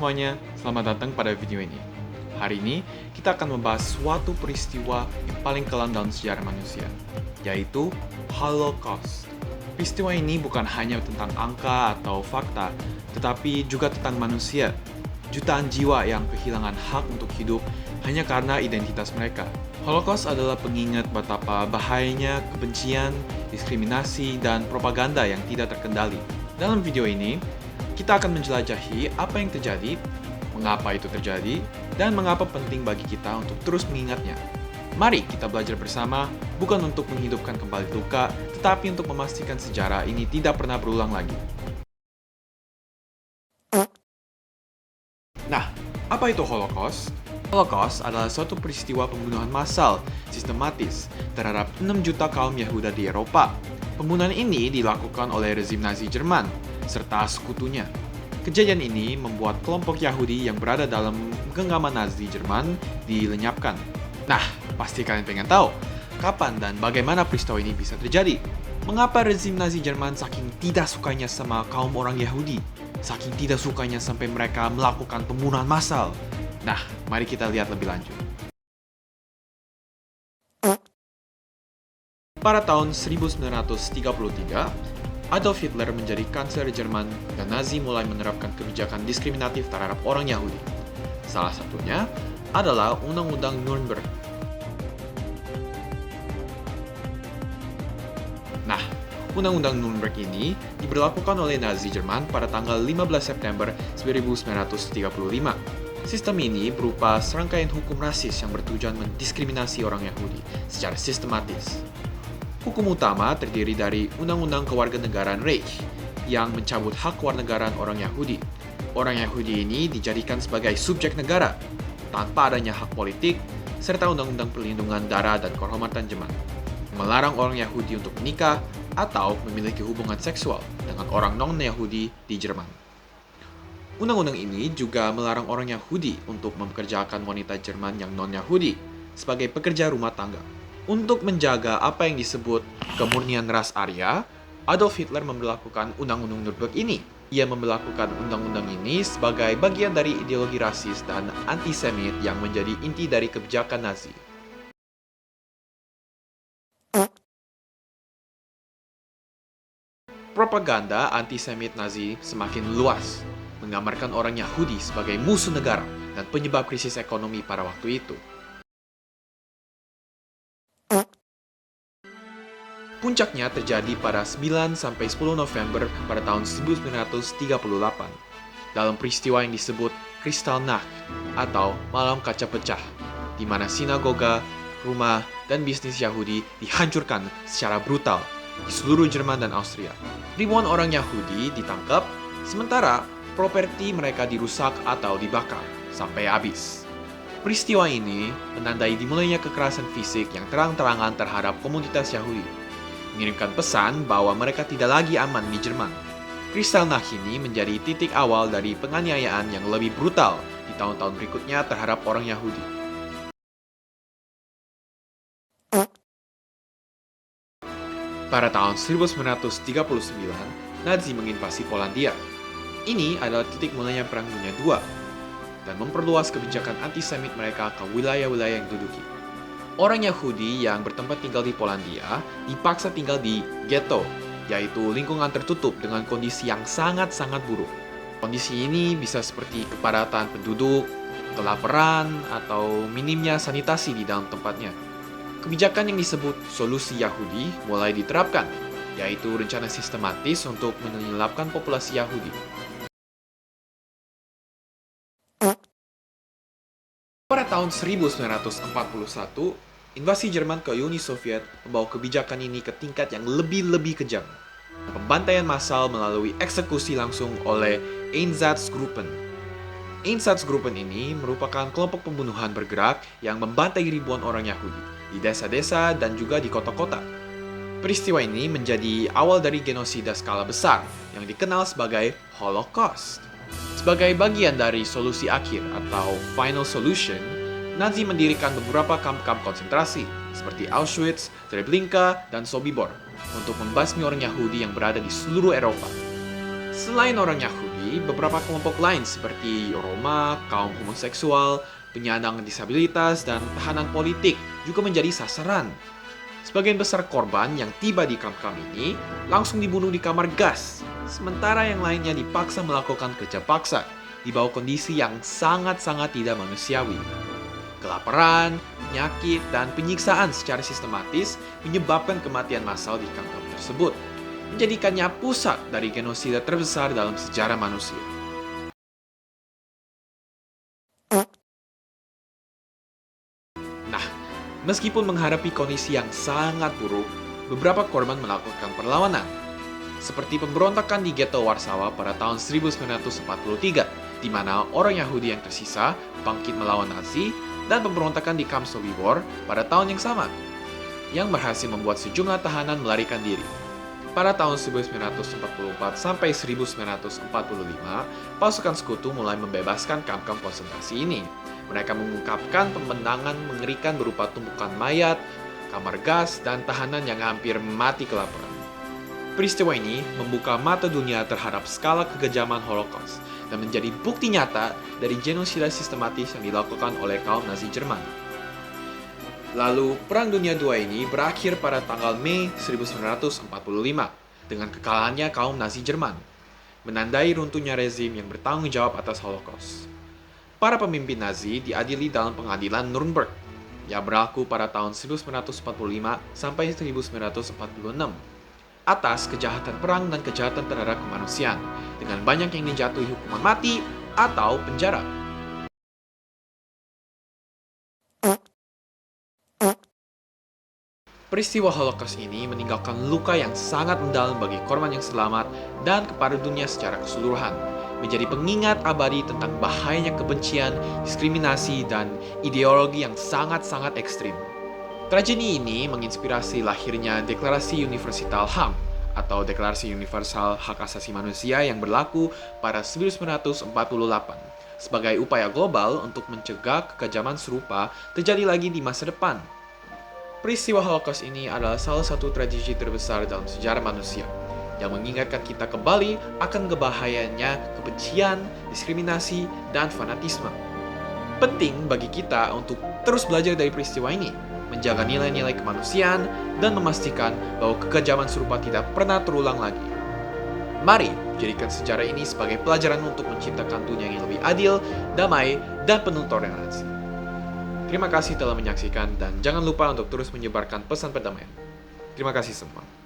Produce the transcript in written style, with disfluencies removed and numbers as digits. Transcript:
semuanya, selamat datang pada video ini. Hari ini, kita akan membahas suatu peristiwa yang paling kelam dalam sejarah manusia, yaitu Holocaust. Peristiwa ini bukan hanya tentang angka atau fakta, tetapi juga tentang manusia. Jutaan jiwa yang kehilangan hak untuk hidup hanya karena identitas mereka. Holocaust adalah pengingat betapa bahayanya kebencian, diskriminasi, dan propaganda yang tidak terkendali. Dalam video ini, kita akan menjelajahi apa yang terjadi, mengapa itu terjadi, dan mengapa penting bagi kita untuk terus mengingatnya. Mari kita belajar bersama, bukan untuk menghidupkan kembali luka, tetapi untuk memastikan sejarah ini tidak pernah berulang lagi. Nah, apa itu Holocaust? Holocaust adalah suatu peristiwa pembunuhan massal, sistematis, terhadap 6 juta kaum Yahuda di Eropa. Pembunuhan ini dilakukan oleh rezim Nazi Jerman, serta sekutunya. Kejadian ini membuat kelompok Yahudi yang berada dalam genggaman Nazi Jerman dilenyapkan. Nah, pasti kalian pengen tahu, kapan dan bagaimana peristiwa ini bisa terjadi? Mengapa rezim Nazi Jerman saking tidak sukanya sama kaum orang Yahudi? Saking tidak sukanya sampai mereka melakukan pembunuhan massal? Nah, mari kita lihat lebih lanjut. Pada tahun 1933, Adolf Hitler menjadi kanselir Jerman dan Nazi mulai menerapkan kebijakan diskriminatif terhadap orang Yahudi. Salah satunya adalah Undang-Undang Nuremberg. Nah, Undang-Undang Nuremberg ini diberlakukan oleh Nazi Jerman pada tanggal 15 September 1935. Sistem ini berupa serangkaian hukum rasis yang bertujuan mendiskriminasi orang Yahudi secara sistematis. Hukum utama terdiri dari Undang-Undang Kewarganegaraan Reich yang mencabut hak kewarganegaraan orang Yahudi. Orang Yahudi ini dijadikan sebagai subjek negara tanpa adanya hak politik, serta Undang-Undang Perlindungan Darah dan Kehormatan Jemaat, melarang orang Yahudi untuk menikah atau memiliki hubungan seksual dengan orang non-Yahudi di Jerman. Undang-undang ini juga melarang orang Yahudi untuk mempekerjakan wanita Jerman yang non-Yahudi sebagai pekerja rumah tangga. Untuk menjaga apa yang disebut kemurnian ras Arya, Adolf Hitler memberlakukan Undang-Undang Nuremberg ini. Ia memberlakukan undang-undang ini sebagai bagian dari ideologi rasis dan antisemit yang menjadi inti dari kebijakan Nazi. Propaganda antisemit Nazi semakin luas, menggambarkan orang Yahudi sebagai musuh negara dan penyebab krisis ekonomi pada waktu itu. Puncaknya terjadi pada 9-10 November pada tahun 1938 dalam peristiwa yang disebut Kristallnacht atau Malam Kaca Pecah, di mana sinagoga, rumah, dan bisnis Yahudi dihancurkan secara brutal di seluruh Jerman dan Austria. Ribuan orang Yahudi ditangkap, sementara properti mereka dirusak atau dibakar sampai habis. Peristiwa ini menandai dimulainya kekerasan fisik yang terang-terangan terhadap komunitas Yahudi, mengirimkan pesan bahwa mereka tidak lagi aman di Jerman. Kristallnacht ini menjadi titik awal dari penganiayaan yang lebih brutal di tahun-tahun berikutnya terhadap orang Yahudi. Pada tahun 1939, Nazi menginvasi Polandia. Ini adalah titik mulainya Perang Dunia II dan memperluas kebijakan antisemit mereka ke wilayah-wilayah yang diduduki. Orang Yahudi yang bertempat tinggal di Polandia dipaksa tinggal di ghetto, yaitu lingkungan tertutup dengan kondisi yang sangat-sangat buruk. Kondisi ini bisa seperti kepadatan penduduk, kelaparan, atau minimnya sanitasi di dalam tempatnya. Kebijakan yang disebut solusi Yahudi mulai diterapkan, yaitu rencana sistematis untuk menyelapkan populasi Yahudi. Pada tahun 1941, invasi Jerman ke Uni Soviet membawa kebijakan ini ke tingkat yang lebih kejam. Pembantaian massal melalui eksekusi langsung oleh Einsatzgruppen. Einsatzgruppen ini merupakan kelompok pembunuhan bergerak yang membantai ribuan orang Yahudi di desa-desa dan juga di kota-kota. Peristiwa ini menjadi awal dari genosida skala besar yang dikenal sebagai Holocaust. Sebagai bagian dari solusi akhir atau final solution, Nazi mendirikan beberapa kamp-kamp konsentrasi seperti Auschwitz, Treblinka, dan Sobibor untuk membasmi orang Yahudi yang berada di seluruh Eropa. Selain orang Yahudi, ini, beberapa kelompok lain seperti Roma, kaum homoseksual, penyandang disabilitas, dan tahanan politik juga menjadi sasaran. Sebagian besar korban yang tiba di kamp-kamp ini langsung dibunuh di kamar gas, sementara yang lainnya dipaksa melakukan kerja paksa di bawah kondisi yang sangat-sangat tidak manusiawi. Kelaparan, penyakit, dan penyiksaan secara sistematis menyebabkan kematian massal di kamp-kamp tersebut, menjadikannya pusat dari genosida terbesar dalam sejarah manusia. Nah, meskipun menghadapi kondisi yang sangat buruk, beberapa korban melakukan perlawanan, seperti pemberontakan di ghetto Warsawa pada tahun 1943, di mana orang Yahudi yang tersisa bangkit melawan Nazi, dan pemberontakan di kamp Sobibor pada tahun yang sama, yang berhasil membuat sejumlah tahanan melarikan diri. Pada tahun 1944 sampai 1945, pasukan sekutu mulai membebaskan kamp-kamp konsentrasi ini. Mereka mengungkapkan pembentangan mengerikan berupa tumpukan mayat, kamar gas, dan tahanan yang hampir mati kelaparan. Peristiwa ini membuka mata dunia terhadap skala kekejaman Holocaust dan menjadi bukti nyata dari genosida sistematis yang dilakukan oleh kaum Nazi Jerman. Lalu, Perang Dunia II ini berakhir pada tanggal Mei 1945 dengan kekalahannya kaum Nazi Jerman, menandai runtuhnya rezim yang bertanggung jawab atas Holocaust. Para pemimpin Nazi diadili dalam pengadilan Nuremberg yang berlaku pada tahun 1945 sampai 1946 atas kejahatan perang dan kejahatan terhadap kemanusiaan, dengan banyak yang dijatuhi hukuman mati atau penjara. Peristiwa Holocaust ini meninggalkan luka yang sangat mendalam bagi korban yang selamat dan kepada dunia secara keseluruhan, menjadi pengingat abadi tentang bahayanya kebencian, diskriminasi, dan ideologi yang sangat-sangat ekstrim. Tragedi ini menginspirasi lahirnya Deklarasi Universal HAM atau Deklarasi Universal Hak Asasi Manusia yang berlaku pada 1948 sebagai upaya global untuk mencegah kekejaman serupa terjadi lagi di masa depan. Peristiwa Holocaust ini adalah salah satu tragedi terbesar dalam sejarah manusia yang mengingatkan kita kembali akan kebahayaannya kebencian, diskriminasi, dan fanatisme. Penting bagi kita untuk terus belajar dari peristiwa ini, menjaga nilai-nilai kemanusiaan, dan memastikan bahwa kekejaman serupa tidak pernah terulang lagi. Mari jadikan sejarah ini sebagai pelajaran untuk menciptakan dunia yang lebih adil, damai, dan penuh toleransi. Terima kasih telah menyaksikan dan jangan lupa untuk terus menyebarkan pesan perdamaian. Terima kasih semua.